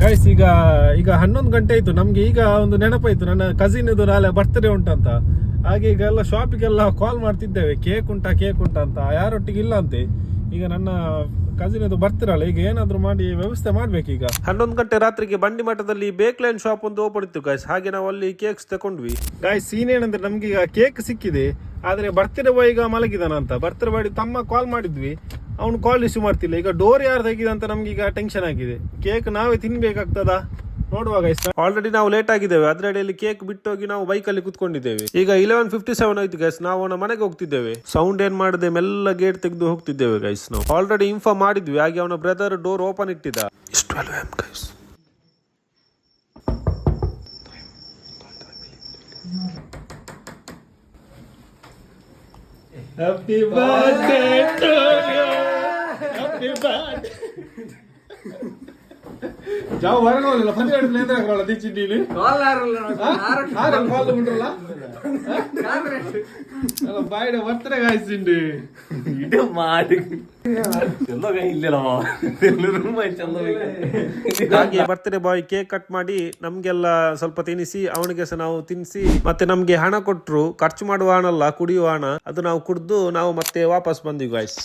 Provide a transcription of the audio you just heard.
Guys ಈಗ 11 ಗಂಟೆ ಆಯ್ತು. ನಮ್ಗೆ ಈಗ ಒಂದು ನೆನಪಾಯ್ತು, ನನ್ನ ಕಸಿನ್ ಇದು ನಾಳೆ ಬರ್ತ್ಡೇ ಉಂಟಂತ. ಹಾಗೆ ಈಗ ಎಲ್ಲ ಶಾಪಿಗೆಲ್ಲ ಕಾಲ್ ಮಾಡ್ತಿದ್ದೇವೆ, ಕೇಕ್ ಉಂಟಾ ಅಂತ. ಯಾರೊಟ್ಟಿಗೆ ಇಲ್ಲ ಅಂತೆ. ಈಗ ನನ್ನ ಕಸಿನ್ ಇದು ಬರ್ತಿರಲ್ಲ, ಈಗ ಏನಾದ್ರು ಮಾಡಿ ವ್ಯವಸ್ಥೆ ಮಾಡ್ಬೇಕು. ಈಗ 11 ಗಂಟೆ ರಾತ್ರಿಗೆ ಬಂಡಿ ಮಠದಲ್ಲಿ ಬೇಕ್ಲೈನ್ ಶಾಪ್ ಒಂದು ಓಪನ್ ಇತ್ತು ಗೈಸ್. ಹಾಗೆ ನಾವು ಅಲ್ಲಿ ಕೇಕ್ಸ್ ತಕೊಂಡ್ವಿ ಗೈಸ್. ಸೀನ್ ಏನಂದ್ರೆ ನಮ್ಗೆ ಈಗ ಕೇಕ್ ಸಿಕ್ಕಿದೆ, ಆದ್ರೆ ಬರ್ತ್ಡೇ ಬಾಯ್ ಈಗ ಮಲಗಿದಾನಂತ. ಬರ್ತ್ಡೇ ಬಾಯ್ ತಮ್ಮ ಕಾಲ್ ಮಾಡಿದ್ವಿ, ಅವ್ನು ಕಾಲ್ ರಿಸೀವ್ ಮಾಡ್ತಿಲ್ಲ. ಈಗ ಡೋರ್ ಯಾರು ತೆಗಿದೆ ಅಂತ ನಮ್ಗೆ ಈಗ ಟೆನ್ಷನ್ ಆಗಿದೆ. ಕೇಕ್ ನಾವೇ ತಿನ್ಬೇಕಾಗ್ತದ ನೋಡುವ ಗೈಸ್. ಆಲ್ರೆಡಿ ನಾವು ಲೇಟ್ ಆಗಿದ್ದೇವೆ, ಅದ್ರಡಿಯಲ್ಲಿ ಕೇಕ್ ಬಿಟ್ಟೋಗಿ ನಾವು ಬೈಕ್ ಅಲ್ಲಿ ಕುತ್ಕೊಂಡಿದ್ದೇವೆ. ಈಗ 11:57 ಆಯ್ತು ಗೈಸ್. ನಾವು ಅವನ ಮನೆಗೆ ಹೋಗ್ತಿದ್ದೇವೆ. ಸೌಂಡ್ ಏನ್ ಮಾಡದೆ ಮೆಲ್ಲ ಗೇಟ್ ತೆಗೆದು ಹೋಗ್ತಿದ್ದೇವೆ ಗೈಸ್. ನಾವು ಆಲ್ರೆಡಿ ಇನ್ಫಾರ್ಮ್ ಮಾಡಿದ್ವಿ, ಹಾಗೆ ಅವನ ಬ್ರದರ್ ಡೋರ್ ಓಪನ್ ಇಟ್ಟಿದ್ದ. Guys Happy birthday to you. Happy birthday. जाओ वरगोला 12 लेंद्र करोला दिचिडीली ಕಾಲ್ ಆರಲ್ಲ ಕಾಲ್ ಬಿಡ್ರಲ್ಲ ಅಲ್ಲ ಬಾಯ್ಡ ಬರ್ತ್ಡೇ ಗಾಯ್ಸಿಂಡಿ ಇದು ಮಾಡಿ ಚಂದ ಇಲ್ಲಲ್ಲ ಎಲ್ಲರೂ ಮೈ ಚಂದ ಬೇಕು. ಹಾಗೆ ಬರ್ತ್ಡೇ ಬಾಯ್ ಕೇಕ್ ಕಟ್ ಮಾಡಿ ನಮ್ಗೆಲ್ಲ ಸ್ವಲ್ಪ ತಿನ್ನಿಸಿ, ಅವನಿಗೆ ಸಹ ನಾವು ತಿನ್ನಿಸಿ, ಮತ್ತೆ ನಮ್ಗೆ ಹಣ ಕೊಟ್ರು. ಖರ್ಚು ಮಾಡುವ ಹಣ ಅಲ್ಲ, ಕುಡಿಯುವ ಹಣ. ಅದು ನಾವು ಕುಡ್ದು ನಾವು ಮತ್ತೆ ವಾಪಸ್ ಬಂದ್ವಿ ಗಾಯ್ಸ್.